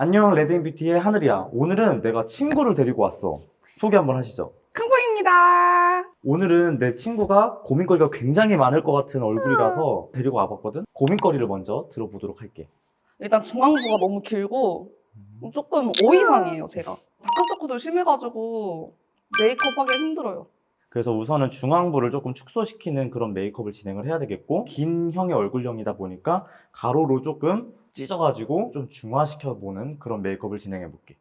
안녕, 레드인뷰티의 하늘이야. 오늘은 내가 친구를 데리고 왔어. 소개 한번 하시죠. 큰보입니다. 오늘은 내 친구가 고민거리가 굉장히 많을 것 같은 얼굴이라서 데리고 와봤거든? 고민거리를 먼저 들어보도록 할게. 일단 중앙부가 너무 길고 조금 오이상이에요, 제가. 다크서클도 심해가지고 메이크업하기 힘들어요. 그래서 우선은 중앙부를 조금 축소시키는 그런 메이크업을 진행을 해야 되겠고, 긴 형의 얼굴형이다 보니까 가로로 조금 찢어가지고 좀 중화시켜보는 그런 메이크업을 진행해볼게.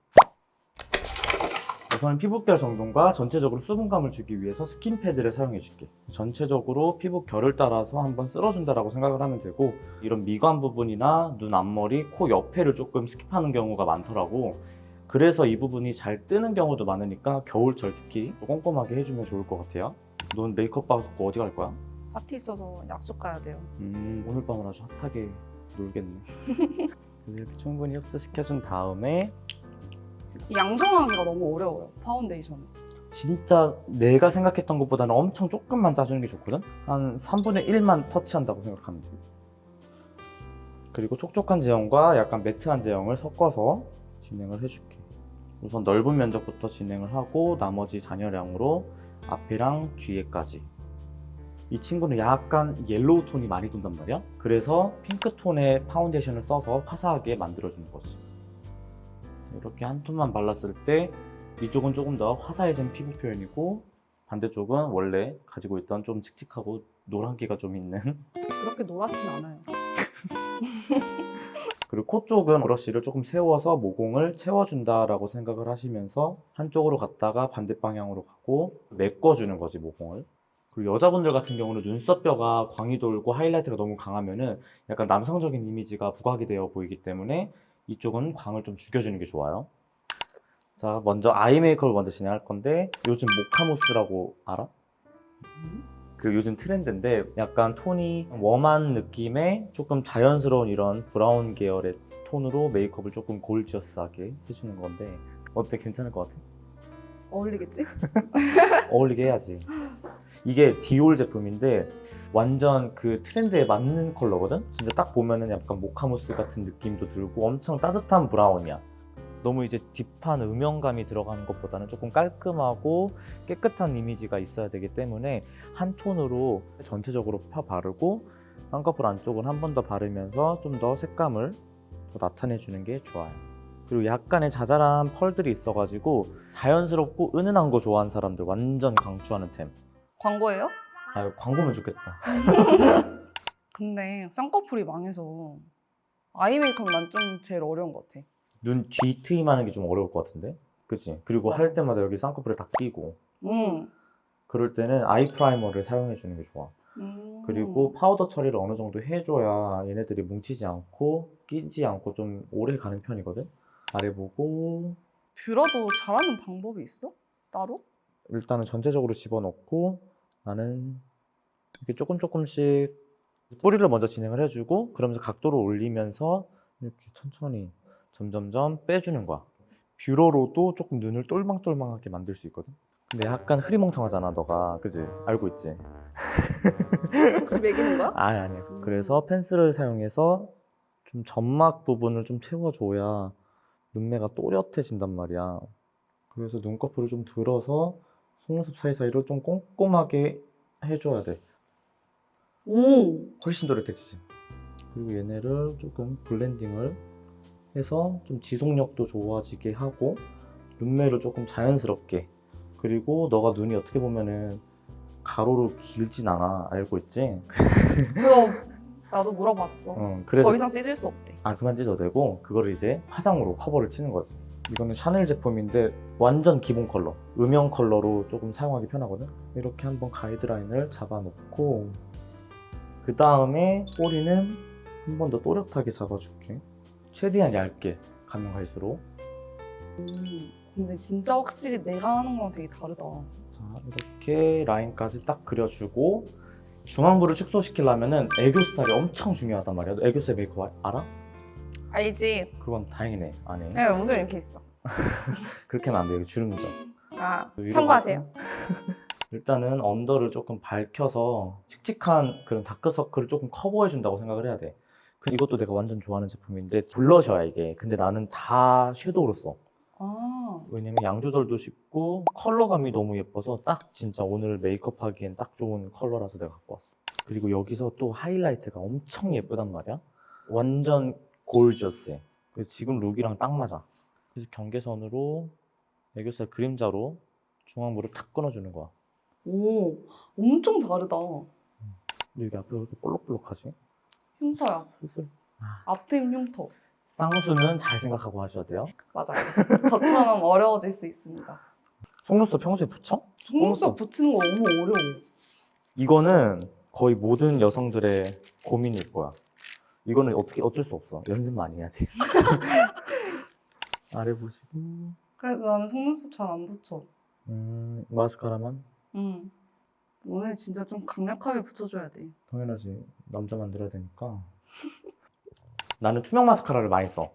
우선 피부결 정돈과 전체적으로 수분감을 주기 위해서 스킨패드를 사용해줄게. 전체적으로 피부결을 따라서 한번 쓸어준다라고 생각을 하면 되고, 이런 미간 부분이나 눈 앞머리, 코 옆에를 조금 스킵하는 경우가 많더라고. 그래서 이 부분이 잘 뜨는 경우도 많으니까 겨울철 특히 꼼꼼하게 해주면 좋을 것 같아요. 넌 메이크업 받고 어디 갈 거야? 파티 있어서 약속 가야 돼요. 오늘 밤은 아주 핫하게 놀겠네. 이렇게 충분히 흡수시켜준 다음에 양정하기가 너무 어려워요, 파운데이션은. 진짜 내가 생각했던 것보다는 엄청 조금만 짜주는 게 좋거든? 한 3분의 1만 터치한다고 생각하면 돼. 그리고 촉촉한 제형과 약간 매트한 제형을 섞어서 진행을 해줄게. 우선 넓은 면적부터 진행을 하고 나머지 잔여량으로 앞이랑 뒤에까지. 이 친구는 약간 옐로우 톤이 많이 돈단 말이야. 그래서 핑크 톤의 파운데이션을 써서 화사하게 만들어주는 거지. 이렇게 한 톤만 발랐을 때 이쪽은 조금 더 화사해진 피부 표현이고, 반대쪽은 원래 가지고 있던 좀 칙칙하고 노란기가 좀 있는 그렇게 노랗진 않아요. 그리고 코 쪽은 브러쉬를 조금 세워서 모공을 채워준다라고 생각을 하시면서 한쪽으로 갔다가 반대 방향으로 가고 메꿔주는 거지, 모공을. 그리고 여자분들 같은 경우는 눈썹뼈가 광이 돌고 하이라이트가 너무 강하면은 약간 남성적인 이미지가 부각이 되어 보이기 때문에 이쪽은 광을 좀 죽여주는 게 좋아요. 자, 먼저 아이 메이크업을 먼저 진행할 건데, 요즘 모카무스라고 알아? 그 요즘 트렌드인데 약간 톤이 웜한 느낌의 조금 자연스러운 이런 브라운 계열의 톤으로 메이크업을 조금 골지어스하게 해주는 건데, 어때? 괜찮을 것 같아? 어울리겠지? 어울리게 해야지. 이게 디올 제품인데 완전 그 트렌드에 맞는 컬러거든? 진짜 딱 보면은 약간 모카무스 같은 느낌도 들고 엄청 따뜻한 브라운이야. 너무 이제 딥한 음영감이 들어가는 것보다는 조금 깔끔하고 깨끗한 이미지가 있어야 되기 때문에 한 톤으로 전체적으로 펴 바르고 쌍꺼풀 안쪽은 한 번 더 바르면서 좀 더 색감을 더 나타내주는 게 좋아요. 그리고 약간의 자잘한 펄들이 있어가지고 자연스럽고 은은한 거 좋아하는 사람들 완전 강추하는 템. 광고예요? 아, 광고면 좋겠다. 근데 쌍꺼풀이 망해서 아이 메이크업 난 좀 제일 어려운 것 같아. 눈 뒤 트임하는 게 좀 어려울 것 같은데? 그치? 그리고 맞아. 할 때마다 여기 쌍꺼풀에 다 끼고, 음. 그럴 때는 아이 프라이머를 사용해 주는 게 좋아. 그리고 파우더 처리를 어느 정도 해줘야 얘네들이 뭉치지 않고 끼지 않고 좀 오래 가는 편이거든? 아래 보고 뷰러도 잘하는 방법이 있어? 따로? 일단은 전체적으로 집어넣고, 나는 이렇게 조금씩 뿌리를 먼저 진행을 해주고, 그러면서 각도를 올리면서 이렇게 천천히 점점점 빼주는 거야. 뷰러로도 조금 눈을 똘망똘망하게 만들 수 있거든? 근데 약간 흐리멍텅하잖아, 너가. 그지? 알고 있지? 혹시 매기는 거야? 아니야. 그래서 펜슬을 사용해서 좀 점막 부분을 좀 채워줘야 눈매가 또렷해진단 말이야. 그래서 눈꺼풀을 좀 들어서 속눈썹 사이사이를 좀 꼼꼼하게 해줘야 돼. 오. 훨씬 또렷해지지. 그리고 얘네를 조금 블렌딩을 해서 좀 지속력도 좋아지게 하고 눈매를 조금 자연스럽게. 그리고 너가 눈이 어떻게 보면은 가로로 길진 않아. 알고 있지? 그거 나도 물어봤어. 그래서 더 이상 찢을 수 없대. 그만 찢어도 되고, 그거를 이제 화장으로 커버를 치는 거지. 이거는 샤넬 제품인데 완전 기본 컬러, 음영 컬러로 조금 사용하기 편하거든. 이렇게 한번 가이드라인을 잡아놓고, 그 다음에 꼬리는 한 번 더 또렷하게 잡아줄게. 최대한 얇게 가면 갈수록. 근데 진짜 확실히 내가 하는 거랑 되게 다르다. 자, 이렇게 라인까지 딱 그려주고, 중앙부를 축소시키려면은 애교살이 엄청 중요하단 말이야. 너 애교살 메이크업 알아? 알지? 그건 다행이네. 안 해. 네, 웃음 이렇게 있어. 그렇게 하면 안 돼. 여기 주름져. 위로 참고하세요. 일단은 언더를 조금 밝혀서 칙칙한 그런 다크서클을 조금 커버해준다고 생각을 해야 돼. 이것도 내가 완전 좋아하는 제품인데 블러셔야 이게. 근데 나는 다 섀도우로 써. 아, 왜냐면 양 조절도 쉽고 컬러감이 너무 예뻐서 딱 진짜 오늘 메이크업 하기엔 딱 좋은 컬러라서 내가 갖고 왔어. 그리고 여기서 또 하이라이트가 엄청 예쁘단 말이야. 완전 골저스해. 그래서 지금 룩이랑 딱 맞아. 그래서 경계선으로 애교살 그림자로 중앙부를 탁 끊어주는 거야. 오, 엄청 다르다. 근데 여기 앞에 왜 이렇게 볼록볼록하지? 흉터야. 수술. 앞트임 흉터. 쌍수는 잘 생각하고 하셔야 돼요. 맞아요. 저처럼 어려워질 수 있습니다. 속눈썹 평소에 붙여? 속눈썹 붙이는 거 너무 어려워. 이거는 거의 모든 여성들의 고민일 거야. 이거는 어쩔 수 없어. 연습 많이 해야 돼. 아래 보시고. 그래도 나는 속눈썹 잘 안 붙여. 마스카라만? 오늘 진짜 좀 강력하게 붙여줘야 돼. 당연하지. 남자 만들어야 되니까. 나는 투명 마스카라를 많이 써.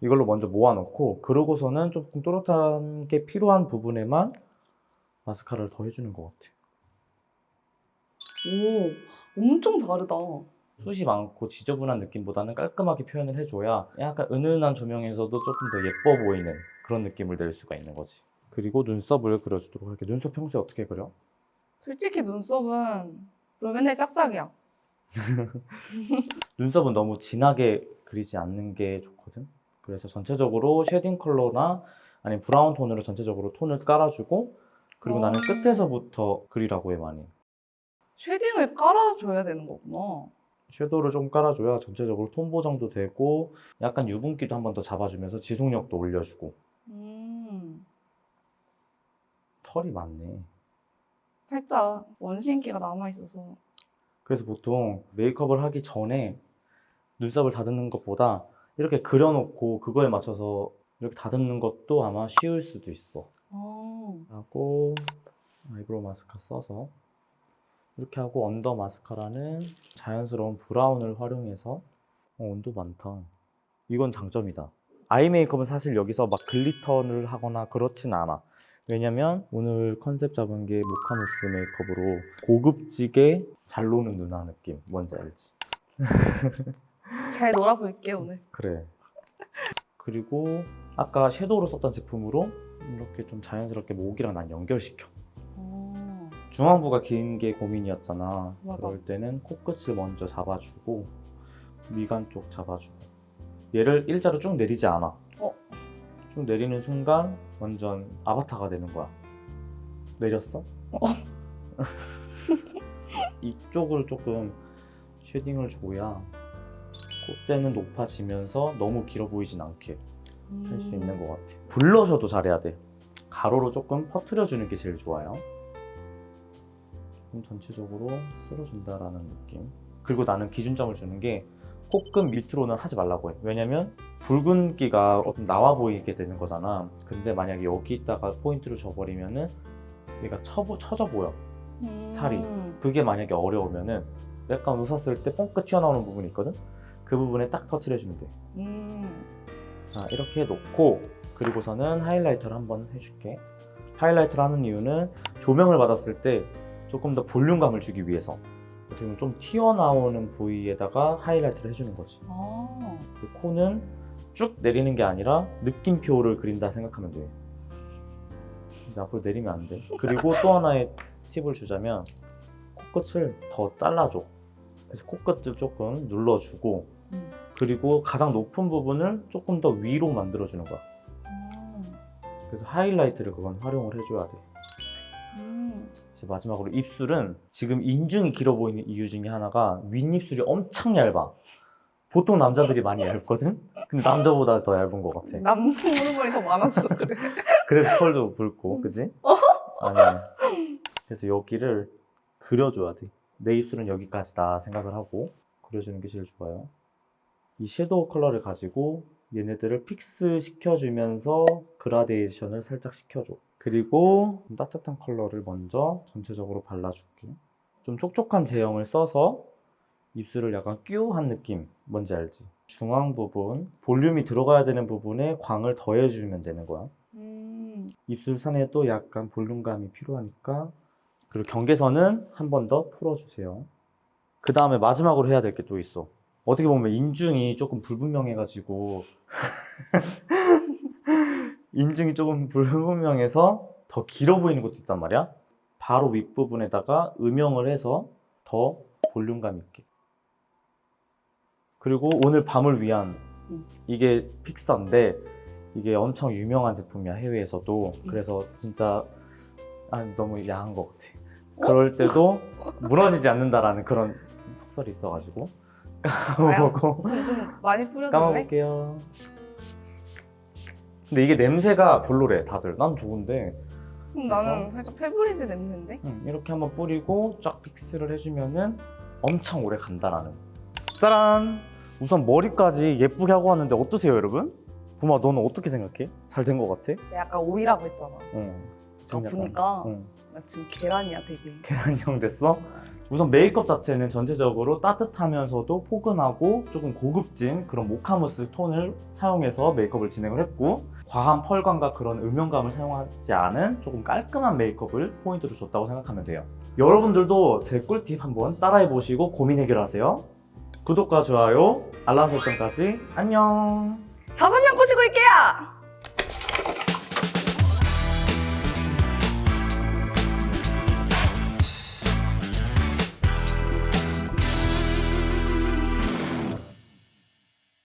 이걸로 먼저 모아놓고 그러고서는 조금 또렷한 게 필요한 부분에만 마스카라를 더 해주는 것 같아. 오, 엄청 다르다. 숱이 많고 지저분한 느낌보다는 깔끔하게 표현을 해줘야 약간 은은한 조명에서도 조금 더 예뻐 보이는 그런 느낌을 낼 수가 있는 거지. 그리고 눈썹을 그려주도록 할게. 눈썹 평소에 어떻게 그려? 솔직히 눈썹은 맨날 짝짝이야. 눈썹은 너무 진하게 그리지 않는 게 좋거든. 그래서 전체적으로 쉐딩 컬러나 아니면 브라운 톤으로 전체적으로 톤을 깔아주고 그리고 나는 끝에서부터 그리라고 해 많이. 쉐딩을 깔아줘야 되는 거구나. 섀도우를 좀 깔아줘야 전체적으로 톤 보정도 되고 약간 유분기도 한 번 더 잡아주면서 지속력도 올려주고. 털이 많네. 살짝 원시인기가 남아있어서. 그래서 보통 메이크업을 하기 전에 눈썹을 다듬는 것보다 이렇게 그려놓고 그거에 맞춰서 이렇게 다듬는 것도 아마 쉬울 수도 있어. 하고 아이브로우 마스카 써서 이렇게 하고 언더 마스카라는 자연스러운 브라운을 활용해서 온도 많다. 이건 장점이다. 아이 메이크업은 사실 여기서 막 글리터를 하거나 그렇진 않아. 왜냐면 오늘 컨셉 잡은 게 모카무스 메이크업으로 고급지게 잘 노는 누나 느낌. 뭔지 알지? 잘 놀아볼게 오늘. 그래. 그리고 아까 섀도우로 썼던 제품으로 이렇게 좀 자연스럽게 목이랑 난 연결시켜. 중앙부가 긴 게 고민이었잖아. 맞아. 그럴 때는 코끝을 먼저 잡아주고 미간 쪽 잡아주고 얘를 일자로 쭉 내리지 않아. 쭉 내리는 순간 완전 아바타가 되는 거야. 내렸어? 이쪽을 조금 쉐딩을 줘야 콧대는 높아지면서 너무 길어 보이진 않게 할 수 있는 것 같아. 블러셔도 잘해야 돼. 가로로 조금 퍼트려주는 게 제일 좋아요. 조금 전체적으로 쓸어준다라는 느낌. 그리고 나는 기준점을 주는 게 코끝 밑으로는 하지 말라고 해. 왜냐면 붉은기가 좀 나와 보이게 되는 거잖아. 근데 만약에 여기다가 포인트를 줘버리면은 얘가 처져 보여. 살이. 그게 만약에 어려우면은 약간 웃었을 때 뻥끗 튀어나오는 부분이 있거든? 그 부분에 딱 터치를 해주면 돼. 자, 이렇게 놓고 그리고서는 하이라이터를 한번 해줄게. 하이라이터를 하는 이유는 조명을 받았을 때 조금 더 볼륨감을 주기 위해서 어떻게 보면 좀 튀어나오는 부위에다가 하이라이트를 해주는 거지. 그 코는 쭉 내리는 게 아니라 느낌표를 그린다 생각하면 돼. 근데 앞으로 내리면 안 돼. 그리고 또 하나의 팁을 주자면 코끝을 더 잘라줘. 그래서 코끝을 조금 눌러주고 그리고 가장 높은 부분을 조금 더 위로 만들어주는 거야. 그래서 하이라이트를 그건 활용을 해줘야 돼. 그래서 마지막으로 입술은 지금 인중이 길어 보이는 이유 중에 하나가 윗입술이 엄청 얇아. 보통 남자들이 많이 얇거든? 근데 남자보다 더 얇은 것 같아. 남성 호르몬이 더 많아서 그래. 그래서 털도 붉고, 그지? 아니야. 그래서 여기를 그려줘야 돼. 내 입술은 여기까지다 생각을 하고 그려주는 게 제일 좋아요. 이 섀도우 컬러를 가지고 얘네들을 픽스 시켜주면서 그라데이션을 살짝 시켜줘. 그리고 따뜻한 컬러를 먼저 전체적으로 발라줄게. 좀 촉촉한 제형을 써서 입술을 약간 끼우한 느낌, 뭔지 알지? 중앙 부분, 볼륨이 들어가야 되는 부분에 광을 더해주면 되는 거야. 입술 산에도 약간 볼륨감이 필요하니까. 그리고 경계선은 한 번 더 풀어주세요. 그 다음에 마지막으로 해야 될 게 또 있어. 어떻게 보면 인중이 조금 불분명해가지고 인중이 조금 불분명해서 더 길어 보이는 것도 있단 말이야. 바로 윗부분에다가 음영을 해서 더 볼륨감 있게. 그리고 오늘 밤을 위한 이게 픽서인데 이게 엄청 유명한 제품이야, 해외에서도. 그래서 진짜 너무 야한 것 같아. 그럴 때도 무너지지 않는다라는 그런 속설이 있어가지고 까먹고 좀 많이 뿌려줄래? 까먹을게요. 근데 이게 냄새가 별로래 다들. 난 좋은데. 나는 살짝 페브리즈 냄새인데? 이렇게 한번 뿌리고 쫙 픽스를 해주면은 엄청 오래 간다라는. 짜란! 우선 머리까지 예쁘게 하고 왔는데 어떠세요, 여러분? 보마, 너는 어떻게 생각해? 잘 된 것 같아? 내가 아까 오이라고 했잖아. 지금 약간, 보니까 나 지금 계란이야 되게. 계란형 됐어? 우선 메이크업 자체는 전체적으로 따뜻하면서도 포근하고 조금 고급진 그런 모카무스 톤을 사용해서 메이크업을 진행을 했고, 과한 펄감과 그런 음영감을 사용하지 않은 조금 깔끔한 메이크업을 포인트로 줬다고 생각하면 돼요. 여러분들도 제 꿀팁 한번 따라해보시고 고민 해결하세요. 구독과 좋아요, 알람 설정까지. 안녕. 5명 꼬시고 올게요.